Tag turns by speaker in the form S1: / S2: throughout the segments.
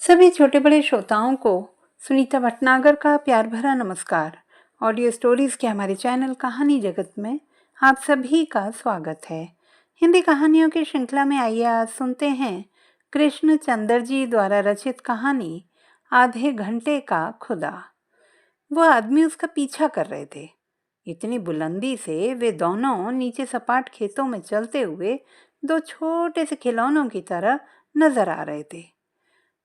S1: सभी छोटे बड़े श्रोताओं को सुनीता भटनागर का प्यार भरा नमस्कार। ऑडियो स्टोरीज के हमारे चैनल कहानी जगत में आप सभी का स्वागत है। हिंदी कहानियों की श्रृंखला में आइए आज सुनते हैं कृष्ण चंद्र जी द्वारा रचित कहानी आधे घंटे का खुदा। वो आदमी उसका पीछा कर रहे थे। इतनी बुलंदी से वे दोनों नीचे सपाट खेतों में चलते हुए दो छोटे से खिलौनों की तरह नजर आ रहे थे।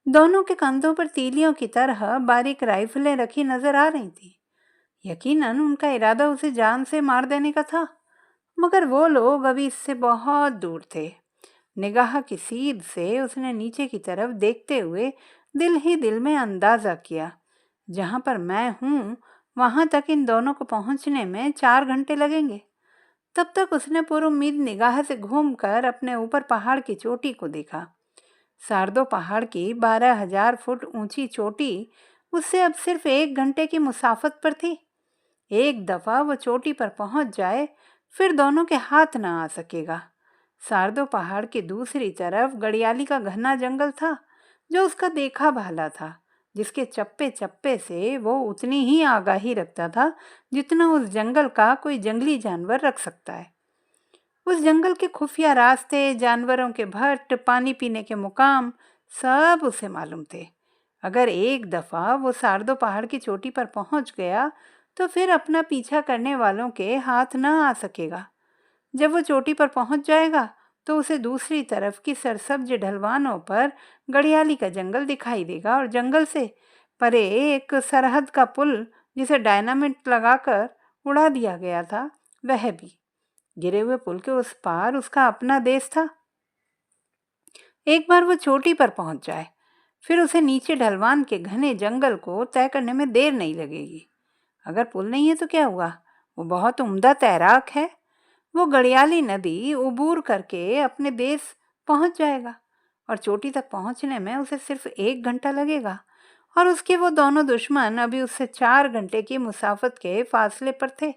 S1: दोनों के कंधों पर तीलियों की तरह बारीक राइफलें रखी नजर आ रही थी। यकीनन उनका इरादा उसे जान से मार देने का था, मगर वो लोग अभी इससे बहुत दूर थे। निगाह की सीध से उसने नीचे की तरफ देखते हुए दिल ही दिल में अंदाजा किया, जहां पर मैं हूं वहां तक इन दोनों को पहुंचने में 4 घंटे लगेंगे। तब तक उसने पुरुम्मीद निगाह से घूमकर अपने ऊपर पहाड़ की चोटी को देखा। सारदो पहाड़ की 12,000 फुट ऊंची चोटी उससे अब सिर्फ 1 घंटे की मुसाफत पर थी। एक दफा वो चोटी पर पहुंच जाए फिर दोनों के हाथ ना आ सकेगा। सारदो पहाड़ की दूसरी तरफ गड़ियाली का घना जंगल था, जो उसका देखा भाला था, जिसके चप्पे चप्पे से वो उतनी ही आगाही रखता था जितना उस जंगल का कोई जंगली जानवर रख सकता है। उस जंगल के खुफिया रास्ते, जानवरों के भट्ट, पानी पीने के मुकाम सब उसे मालूम थे। अगर एक दफा वो सारदो पहाड़ की चोटी पर पहुंच गया तो फिर अपना पीछा करने वालों के हाथ न आ सकेगा। जब वो चोटी पर पहुंच जाएगा तो उसे दूसरी तरफ की सरसब्ज ढलवानों पर गड़ियाली का जंगल दिखाई देगा और जंगल से परे एक सरहद का पुल जिसे डायनामिट लगाकर उड़ा दिया गया था, वह भी। गिरे हुए पुल के उस पार उसका अपना देश था। एक बार वो चोटी पर पहुंच जाए फिर उसे नीचे ढलवान के घने जंगल को तय करने में देर नहीं लगेगी। अगर पुल नहीं है तो क्या हुआ, वो बहुत उम्दा तैराक है। वो गड़ियाली नदी उबूर करके अपने देश पहुंच जाएगा और चोटी तक पहुंचने में उसे सिर्फ 1 घंटा लगेगा। और उसके वो दोनों दुश्मन अभी उससे 4 घंटे की मुसाफत के फासले पर थे।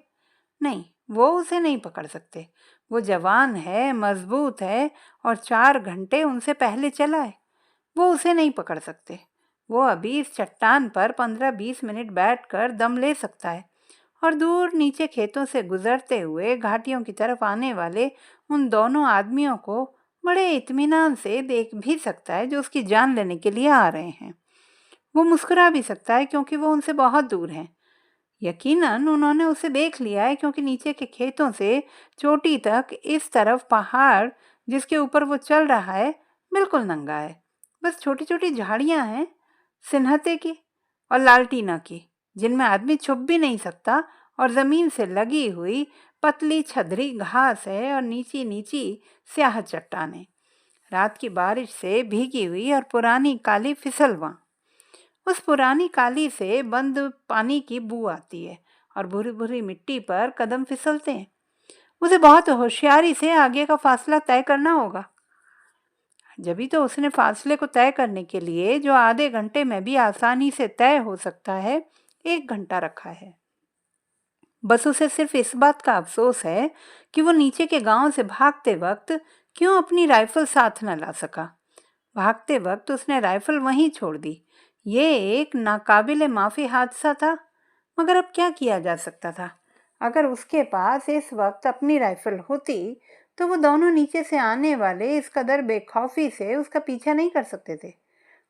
S1: नहीं, वो उसे नहीं पकड़ सकते। वो जवान है, मजबूत है और 4 घंटे उनसे पहले चला है। वो उसे नहीं पकड़ सकते। वो अभी इस चट्टान पर 15-20 मिनट बैठकर दम ले सकता है और दूर नीचे खेतों से गुजरते हुए घाटियों की तरफ आने वाले उन दोनों आदमियों को बड़े इत्मीनान से देख भी सकता है जो उसकी जान लेने के लिए आ रहे हैं। वो मुस्कुरा भी सकता है क्योंकि वो उनसे बहुत दूर हैं। यकीनन उन्होंने उसे देख लिया है क्योंकि नीचे के खेतों से चोटी तक इस तरफ पहाड़ जिसके ऊपर वो चल रहा है बिल्कुल नंगा है। बस छोटी छोटी झाड़ियां हैं, सिन्हते की और लालटीना की, जिनमें आदमी छुप भी नहीं सकता, और जमीन से लगी हुई पतली छदरी घास है और नीची नीची स्याह चट्टानें, रात की बारिश से भीगी हुई और पुरानी काली फिसलवां। उस पुरानी काली से बंद पानी की बू आती है और भूरी भूरी मिट्टी पर कदम फिसलते हैं। उसे बहुत होशियारी से आगे का फासला तय करना होगा। जभी तो उसने फासले को तय करने के लिए, जो आधे घंटे में भी आसानी से तय हो सकता है, 1 घंटा रखा है। बस उसे सिर्फ इस बात का अफसोस है कि वो नीचे के गांव से भागते वक्त क्यों अपनी राइफल साथ न ला सका। भागते वक्त उसने राइफल वहीं छोड़ दी। ये एक नाकाबिले माफी हादसा था, मगर अब क्या किया जा सकता था। अगर उसके पास इस वक्त अपनी राइफल होती तो वो दोनों नीचे से आने वाले इस कदर बेखौफी से उसका पीछा नहीं कर सकते थे।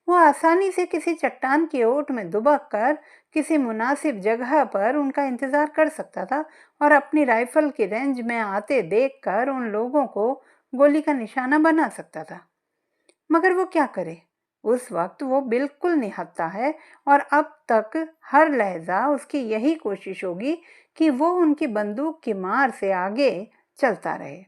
S1: वो आसानी से किसी चट्टान की ओट में दुबक कर किसी मुनासिब जगह पर उनका इंतजार कर सकता था और अपनी राइफल की रेंज में आते देखकर उन लोगों को गोली का निशाना बना सकता था। मगर वो क्या करे, उस वक्त वो बिल्कुल निहत्था है और अब तक हर लहजा उसकी यही कोशिश होगी कि वो उनकी बंदूक की मार से आगे चलता रहे।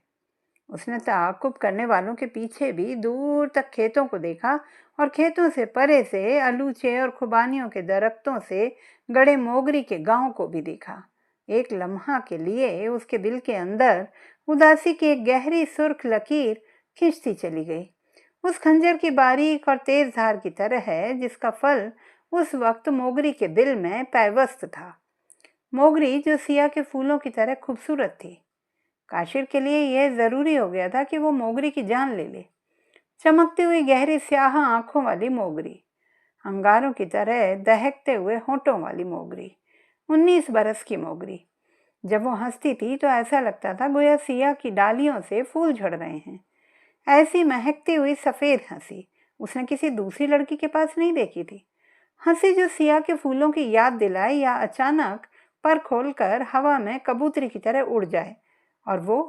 S1: उसने ताक़ुब करने वालों के पीछे भी दूर तक खेतों को देखा और खेतों से परे से अलूचे और खुबानियों के दरख्तों से गड़े मोगरी के गांव को भी देखा। एक लम्हा के लिए उसके दिल के अंदर उदासी की एक गहरी सुर्ख लकीर खिंचती चली गई, उस खंजर की बारीक और तेज धार की तरह है जिसका फल उस वक्त मोगरी के दिल में पैवस्त था। मोगरी जो सिया के फूलों की तरह खूबसूरत थी। काशिर के लिए यह जरूरी हो गया था कि वो मोगरी की जान ले ले। चमकती हुई गहरी स्याह आंखों वाली मोगरी, अंगारों की तरह दहकते हुए होंठों वाली मोगरी, 19 बरस की मोगरी। जब वो हंसती थी तो ऐसा लगता था गोया सिया की डालियों से फूल झड़ रहे हैं। ऐसी महकती हुई सफ़ेद हंसी उसने किसी दूसरी लड़की के पास नहीं देखी थी। हंसी जो सिया के फूलों की याद दिलाए या अचानक पर खोलकर हवा में कबूतरी की तरह उड़ जाए और वो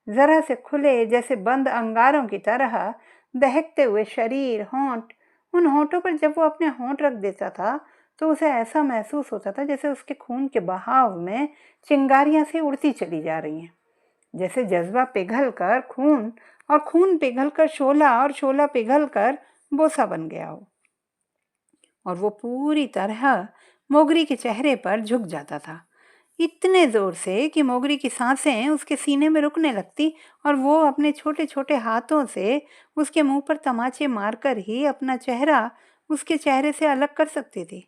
S1: जरा से खुले जैसे बंद अंगारों की तरह दहकते हुए शरीर, होंठ, उन होंठों पर जब वो अपने होंठ रख देता था तो उसे ऐसा महसूस होता था जैसे उसके खून के बहाव में चिंगारियां सी उड़ती चली जा रही हैं। जैसे जज्बा पिघल कर खून और खून पिघल कर शोला और शोला पिघल कर बोसा बन गया हो और वो पूरी तरह मोगरी के चेहरे पर झुक जाता था, इतने जोर से कि मोगरी की सांसें उसके सीने में रुकने लगती और वो अपने छोटे छोटे हाथों से उसके मुंह पर तमाचे मारकर ही अपना चेहरा उसके चेहरे से अलग कर सकती थी।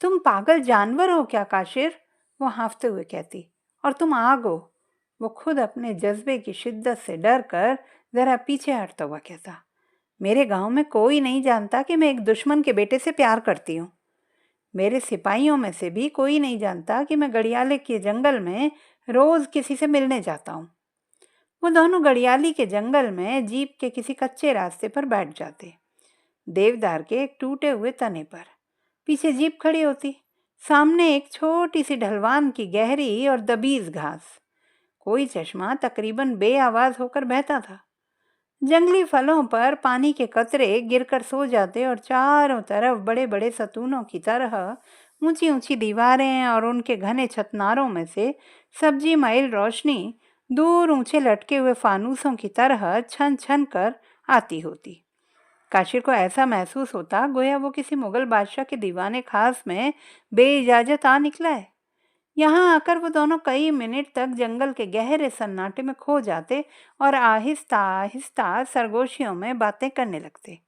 S1: तुम पागल जानवर हो क्या काशिर, वो हाँफते हुए कहती, और तुम आग हो। वो खुद अपने जज्बे की शिद्दत से डर कर जरा पीछे हटता हुआ कहता, मेरे गांव में कोई नहीं जानता कि मैं एक दुश्मन के बेटे से प्यार करती हूँ। मेरे सिपाहियों में से भी कोई नहीं जानता कि मैं गड़ियाले के जंगल में रोज किसी से मिलने जाता हूँ। वो दोनों गड़ियाली के जंगल में जीप के किसी कच्चे रास्ते पर बैठ जाते, देवदार के एक टूटे हुए तने पर। पीछे जीप खड़ी होती, सामने एक छोटी सी ढलवान की गहरी और दबीज घास। कोई चश्मा तकरीबन बेआवाज होकर बहता था। जंगली फलों पर पानी के कतरे गिरकर सो जाते और चारों तरफ बड़े बड़े सतूनों की तरह ऊंची ऊंची दीवारें और उनके घने छतनारों में से सब्जी माइल रोशनी दूर ऊंचे लटके हुए फानूसों की तरह छन छन कर आती होती। काशिर को ऐसा महसूस होता गोया वो किसी मुगल बादशाह के दीवाने खास में बेइजाजत आ निकला है। यहाँ आकर वो दोनों कई मिनट तक जंगल के गहरे सन्नाटे में खो जाते और आहिस्ता आहिस्ता सरगोशियों में बातें करने लगते।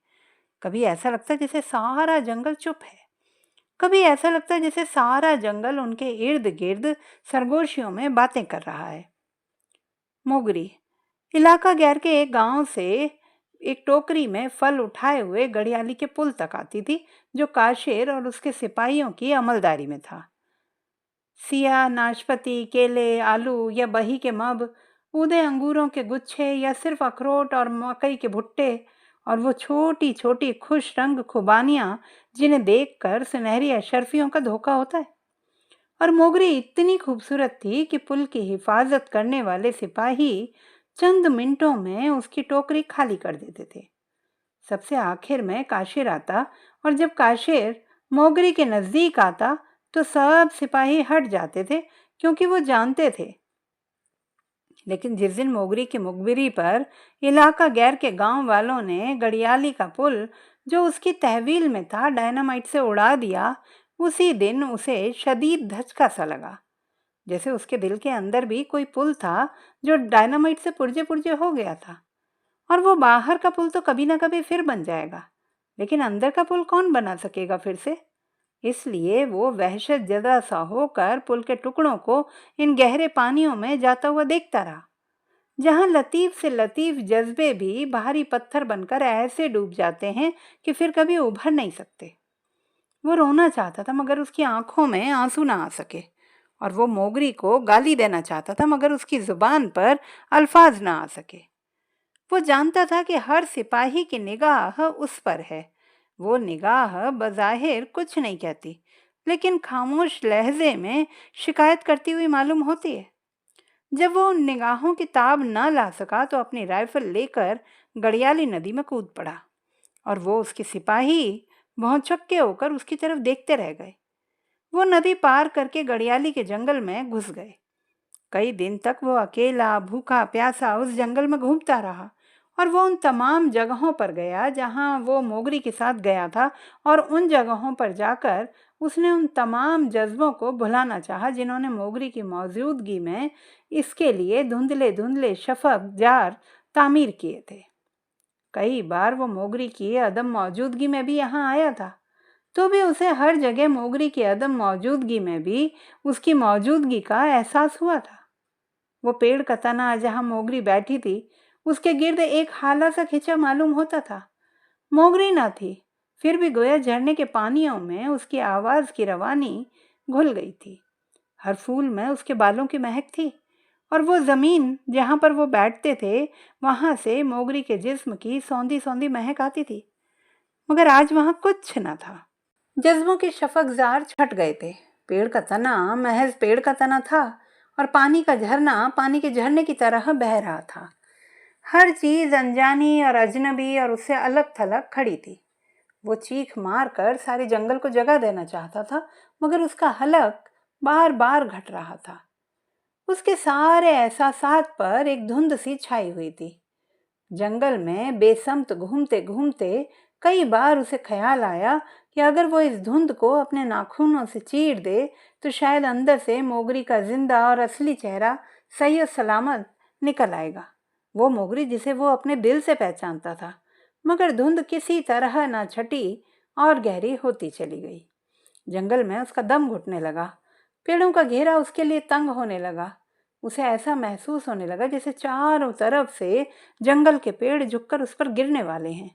S1: कभी ऐसा लगता जैसे सारा जंगल चुप है, कभी ऐसा लगता जैसे सारा जंगल उनके इर्द गिर्द सरगोशियों में बातें कर रहा है। मोगरी इलाका गैर के एक गांव से एक टोकरी में फल उठाए हुए गड़ियाली के पुल तक आती थी, जो काशिर और उसके सिपाहियों की अमलदारी में था। सिया नाशपाती, केले, आलू या बही के मब, उदे अंगूरों के गुच्छे या सिर्फ अखरोट और मकई के भुट्टे, और वो छोटी छोटी खुश रंग खुबानियां जिन्हें देखकर सुनहरी अशर्फियों का धोखा होता है। और मोगरी इतनी खूबसूरत थी कि पुल की हिफाजत करने वाले सिपाही चंद मिनटों में उसकी टोकरी खाली कर देते थे। सबसे आखिर में काशिर आता और जब काशिर मोगरी के नजदीक आता तो सब सिपाही हट जाते थे, क्योंकि वो जानते थे लेकिन जिस दिन मोगरी की मुखबिरी पर इलाका गैर के गांव वालों ने गड़ियाली का पुल जो उसकी तहवील में था डायनामाइट से उड़ा दिया, उसी दिन उसे शदीद धचका सा लगा, जैसे उसके दिल के अंदर भी कोई पुल था जो डायनामाइट से पुर्जे पुर्जे हो गया था। और वो बाहर का पुल तो कभी ना कभी फिर बन जाएगा, लेकिन अंदर का पुल कौन बना सकेगा फिर से। इसलिए वो वहशत जदा सा होकर पुल के टुकड़ों को इन गहरे पानियों में जाता हुआ देखता रहा, जहां लतीफ से लतीफ जज्बे भी भारी पत्थर बनकर ऐसे डूब जाते हैं कि फिर कभी उभर नहीं सकते। वो रोना चाहता था मगर उसकी आंखों में आंसू ना आ सके, और वो मोगरी को गाली देना चाहता था मगर उसकी जुबान पर अल्फाज ना आ सके। वो जानता था कि हर सिपाही की निगाह उस पर है। वो निगाह बज़ाहिर कुछ नहीं कहती, लेकिन खामोश लहजे में शिकायत करती हुई मालूम होती है। जब वो उन निगाहों की ताब न ला सका तो अपनी राइफल लेकर गड़ियाली नदी में कूद पड़ा, और वो उसके सिपाही भौचक्के होकर उसकी तरफ देखते रह गए। वो नदी पार करके गड़ियाली के जंगल में घुस गए। कई दिन तक वो अकेला भूखा प्यासा उस जंगल में घूमता रहा, और वो उन तमाम जगहों पर गया जहां वो मोगरी के साथ गया था, और उन जगहों पर जाकर उसने उन तमाम जज्बों को भुलाना चाहा जिन्होंने मोगरी की मौजूदगी में इसके लिए धुंधले धुंधले शफक जार तामीर किए थे। कई बार वो मोगरी की अदम मौजूदगी में भी यहाँ आया था, तो भी उसे हर जगह मोगरी की अदम मौजूदगी में भी उसकी मौजूदगी का एहसास हुआ था। वो पेड़ का तना जहां मोगरी बैठी थी उसके गिर्द एक हाला सा खिंचा मालूम होता था। मोगरी ना थी, फिर भी गोया झरने के पानियों में उसकी आवाज़ की रवानी घुल गई थी। हर फूल में उसके बालों की महक थी और वो ज़मीन जहाँ पर वो बैठते थे वहाँ से मोगरी के जिस्म की सौंधी सौंधी महक आती थी। मगर आज वहाँ कुछ न था। जज्बों के शफक जार छट गए थे। पेड़ का तना महज पेड़ का तना था और पानी का झरना पानी के झरने की तरह बह रहा था। हर चीज अनजानी और अजनबी और उससे अलग थलग खड़ी थी। वो चीख मार कर सारे जंगल को जगह देना चाहता था, मगर उसका हलक बार बार घट रहा था। उसके सारे एहसासात पर एक धुंध सी छाई हुई थी। जंगल में बेसमत घूमते घूमते कई बार उसे ख्याल आया कि अगर वो इस धुंध को अपने नाखूनों से चीर दे तो शायद अंदर से मोगरी का जिंदा और असली चेहरा सही और सलामत निकल आएगा। वो मोगरी जिसे वो अपने दिल से पहचानता था। मगर धुंध किसी तरह न छटी और गहरी होती चली गई। जंगल में उसका दम घुटने लगा। पेड़ों का घेरा उसके लिए तंग होने लगा। उसे ऐसा महसूस होने लगा जैसे चारों तरफ से जंगल के पेड़ झुककर उस पर गिरने वाले हैं।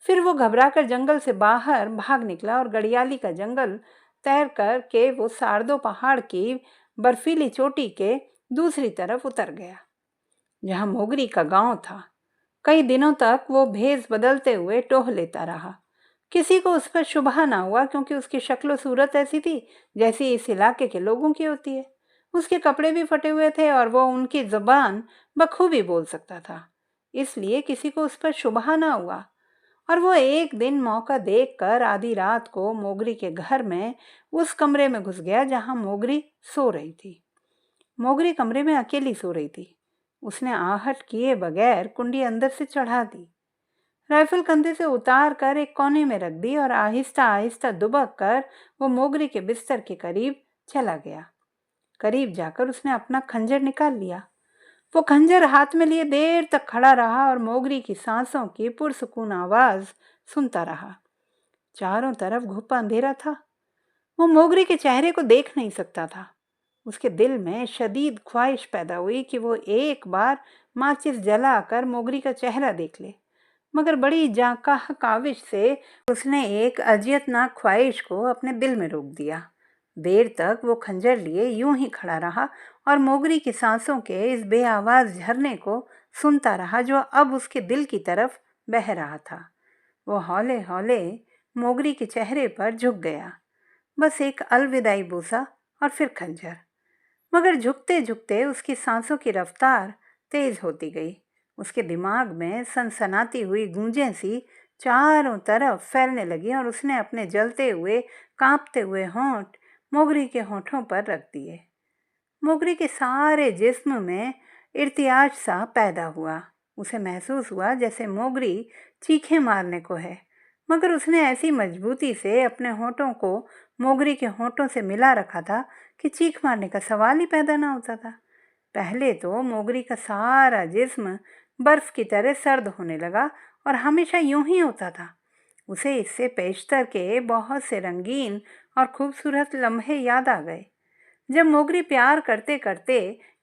S1: फिर वो घबराकर जंगल से बाहर भाग निकला और गड़ियाली का जंगल तैर कर के वो सारदो पहाड़ की बर्फीली चोटी के दूसरी तरफ उतर गया, जहाँ मोगरी का गांव था। कई दिनों तक वो भेष बदलते हुए टोह लेता रहा। किसी को उस पर शुबहा ना हुआ, क्योंकि उसकी शक्ल सूरत ऐसी थी जैसी इस इलाके के लोगों की होती है। उसके कपड़े भी फटे हुए थे और वो उनकी जुबान बखूबी बोल सकता था, इसलिए किसी को उस पर शुबहा ना हुआ। और वो एक दिन मौका देखकर आधी रात को मोगरी के घर में उस कमरे में घुस गया जहां मोगरी सो रही थी। मोगरी कमरे में अकेली सो रही थी। उसने आहट किए बगैर कुंडी अंदर से चढ़ा दी, राइफल कंधे से उतार कर एक कोने में रख दी और आहिस्ता आहिस्ता दुबक कर वो मोगरी के बिस्तर के करीब चला गया। करीब जाकर उसने अपना खंजर निकाल लिया। वो खंजर हाथ में लिए देर तक खड़ा रहा और मोगरी की सांसों की पुरसुकून आवाज सुनता रहा। चारों तरफ घुप्पा अंधेरा था। वो मोगरी के चेहरे को देख नहीं सकता था। उसके दिल में शदीद ख्वाहिश पैदा हुई कि वो एक बार माचिस जलाकर मोगरी का चेहरा देख ले, मगर बड़ी जाकाह काविश से उसने एक अजियतनाक ख्वाहिश को अपने दिल में रोक दिया। देर तक वो खंजर लिए यूं ही खड़ा रहा और मोगरी की सांसों के इस बेआवाज झरने को सुनता रहा जो अब उसके दिल की तरफ बह रहा था। वो हौले हौले मोगरी के चेहरे पर झुक गया, बस एक अलविदाई बूसा और फिर खंजर। मगर झुकते झुकते उसकी सांसों की रफ्तार तेज होती गई। उसके दिमाग में सनसनाती हुई गूंजें सी चारों तरफ फैलने लगी और उसने अपने जलते हुए कांपते हुए होंठ मोगरी के होठों पर रख दिए। मोगरी के सारे जिस्म में इर्तियाज सा पैदा हुआ। उसे महसूस हुआ जैसे मोगरी चीखें मारने को है, मगर उसने ऐसी मजबूती से अपने होठों को मोगरी के होठों से मिला रखा था कि चीख मारने का सवाल ही पैदा ना होता था। पहले तो मोगरी का सारा जिस्म बर्फ की तरह सर्द होने लगा और हमेशा यूं ही होता था। उसे इससे पेशतर के बहुत से रंगीन और खूबसूरत लम्हे याद आ गए, जब मोगरी प्यार करते करते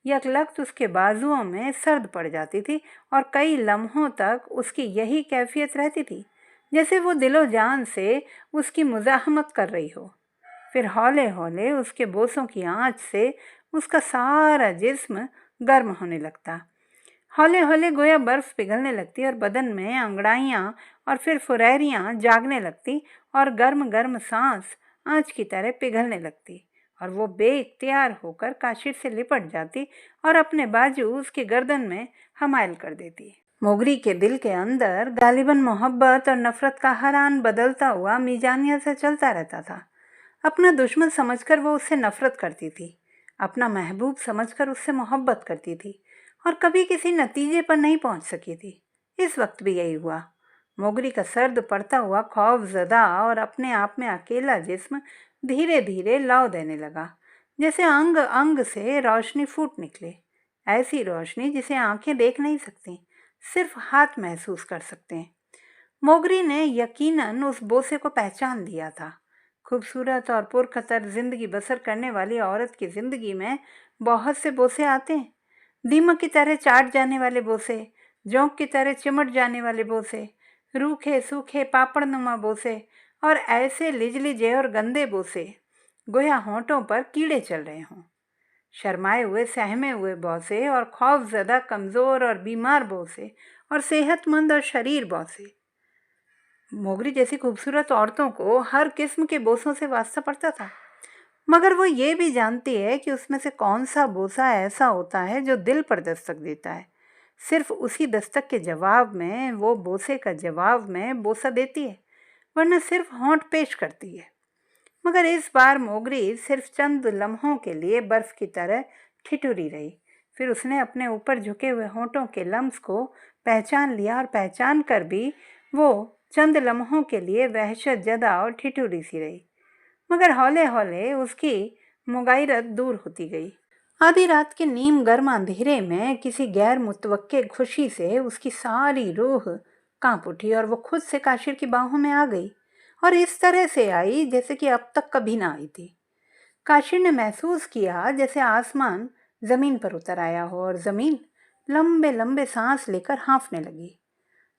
S1: यकलख्त उसके बाजुओं में सर्द पड़ जाती थी और कई लम्हों तक उसकी यही कैफियत रहती थी, जैसे वो दिलो जान से उसकी मुज़ाहमत कर रही हो। फिर हौले हौले उसके बोसों की आंच से उसका सारा जिस्म गर्म होने लगता। हौले हौले गोया बर्फ पिघलने लगती और बदन में अंगड़ाइयाँ और फिर फुरैरियाँ जागने लगती और गर्म गर्म सांस आँच की तरह पिघलने लगती और वो बेइख्तियार होकर काशिर से लिपट जाती और अपने बाजू उसकी गर्दन में हमायल कर देती। मोगरी के दिल के अंदर गालिबन मोहब्बत और नफरत का हरान बदलता हुआ मीजानिया से चलता रहता था। अपना दुश्मन समझकर वो उससे नफरत करती थी, अपना महबूब समझकर उससे मोहब्बत करती थी और कभी किसी नतीजे पर नहीं पहुंच सकी थी। इस वक्त भी यही हुआ। मोगरी का सर्द पड़ता हुआ खौफजदा और अपने आप में अकेला जिस्म धीरे धीरे लौ देने लगा, जैसे अंग अंग से रोशनी फूट निकले। ऐसी रोशनी जिसे आंखें देख नहीं सकती, सिर्फ हाथ महसूस कर सकते हैं। मोगरी ने यकीनन उस बोसे को पहचान लिया था। खूबसूरत और पुरखतर जिंदगी बसर करने वाली औरत की जिंदगी में बहुत से बोसे आते हैं। दीमक की तरह चाट जाने वाले बोसे, जोंक की तरह चिमट जाने वाले बोसे, रूखे सूखे पापड़नुमा बोसे और ऐसे लिजलिजे और गंदे बोसे गोया होंठों पर कीड़े चल रहे हों। शर्माए हुए सहमे हुए बौसे और खौफजदा कमज़ोर और बीमार बौसे और सेहतमंद और शरीर बौसे। मोगरी जैसी खूबसूरत औरतों को हर किस्म के बोसों से वास्ता पड़ता था, मगर वो ये भी जानती है कि उसमें से कौन सा बोसा ऐसा होता है जो दिल पर दस्तक देता है। सिर्फ उसी दस्तक के जवाब में वो बोसे का जवाब में बोसा देती है, वरना सिर्फ होंठ पेश करती है। मगर इस बार मोगरी सिर्फ चंद लम्हों के लिए बर्फ की तरह ठिठुरी रही। फिर उसने अपने ऊपर झुके हुए होंठों के लम्स को पहचान लिया और पहचान कर भी वो चंद लम्हों के लिए वहशत ज़दा और ठिठुरी सी रही। मगर हौले हौले उसकी मुगाइरत दूर होती गई। आधी रात के नीम गर्म अंधेरे में किसी गैर मुतवक्के खुशी से उसकी सारी रूह कांप उठी और वो खुद से काशिर की बाहों में आ गई, और इस तरह से आई जैसे कि अब तक कभी ना आई थी। काशिर ने महसूस किया जैसे आसमान जमीन पर उतर आया हो और जमीन लंबे लंबे सांस लेकर हाँफने लगी।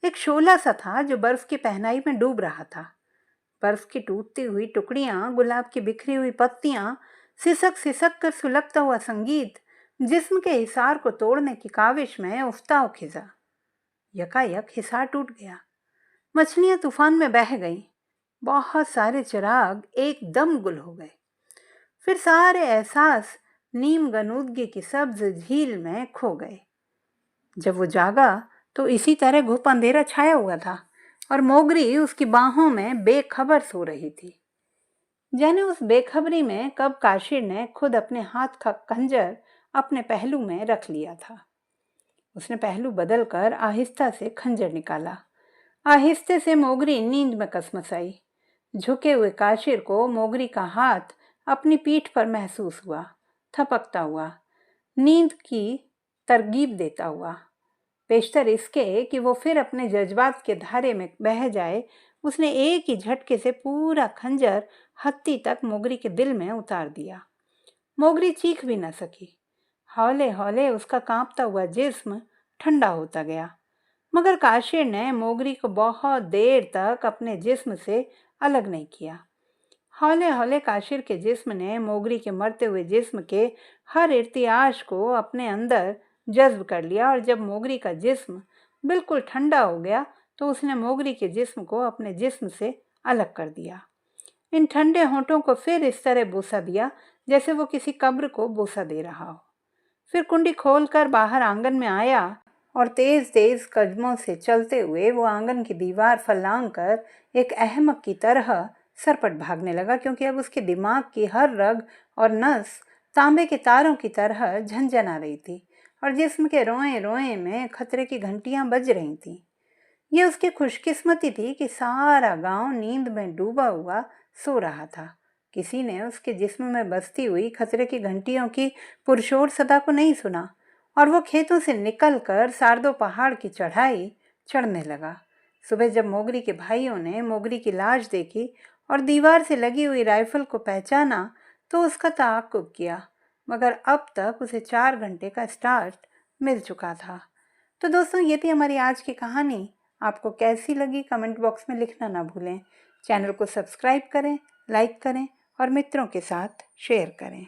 S1: एक शोला सा था जो बर्फ की पहनाई में डूब रहा था। बर्फ की टूटती हुई टुकड़ियां, गुलाब की बिखरी हुई पत्तियां, सिसक सिसक कर सुलगता हुआ संगीत जिस्म के हिसार को तोड़ने की काविश में उफ्ता खिजा। यकायक हिसार टूट गया। मछलियां तूफान में बह गईं। बहुत सारे चिराग एकदम गुल हो गए। फिर सारे एहसास नीम गनूदगी की सब्ज झील में खो गए। जब वो जागा तो इसी तरह घुप अंधेरा छाया हुआ था और मोगरी उसकी बाहों में बेखबर सो रही थी। जाने उस बेखबरी में कब काशिर ने खुद अपने हाथ का खंजर अपने पहलू में रख लिया था। उसने पहलू बदलकर आहिस्ता से खंजर निकाला। आहिस्ते से मोगरी नींद में कसमसाई। झुके हुए काशिर को मोगरी का हाथ अपनी पीठ पर महसूस हुआ, थपकता हुआ, नींद की तरगीब देता हुआ। पेशतर इसके कि वो फिर अपने जज्बात के धारे में बह जाए, उसने एक ही झटके से पूरा खंजर हत्ती तक मोगरी के दिल में उतार दिया। मोगरी चीख भी न सकी। हौले हौले उसका कांपता हुआ जिस्म ठंडा होता गया, मगर काशिर ने मोगरी को बहुत देर तक अपने जिस्म से अलग नहीं किया। हौले हौले काशिर के जिस्म ने मोगरी के मरते हुए जिस्म के हर इर्तियाश को अपने अंदर जज्ब कर लिया, और जब मोगरी का जिस्म बिल्कुल ठंडा हो गया तो उसने मोगरी के जिस्म को अपने जिस्म से अलग कर दिया। इन ठंडे होंठों को फिर इस तरह बोसा दिया जैसे वो किसी कब्र को बोसा दे रहा हो। फिर कुंडी खोलकर बाहर आंगन में आया और तेज तेज कदमों से चलते हुए वो आंगन की दीवार फलांग कर एक अहमक की तरह सरपट भागने लगा, क्योंकि अब उसके दिमाग की हर रग और नस तांबे के तारों की तरह झंझना रही थी और जिस्म के रोए रोए में खतरे की घंटियां बज रही थीं। ये उसकी खुशकिस्मती थी कि सारा गांव नींद में डूबा हुआ सो रहा था। किसी ने उसके जिस्म में बजती हुई खतरे की घंटियों की पुरशोर सदा को नहीं सुना, और वो खेतों से निकलकर सारदो पहाड़ की चढ़ाई चढ़ने लगा। सुबह जब मोगरी के भाइयों ने मोगरी की लाश देखी और दीवार से लगी हुई राइफल को पहचाना तो उसका ताक़ुब किया, मगर अब तक उसे 4 घंटे का स्टार्ट मिल चुका था। तो दोस्तों, ये थी हमारी आज की कहानी। आपको कैसी लगी कमेंट बॉक्स में लिखना ना भूलें। चैनल को सब्सक्राइब करें, लाइक करें और मित्रों के साथ शेयर करें।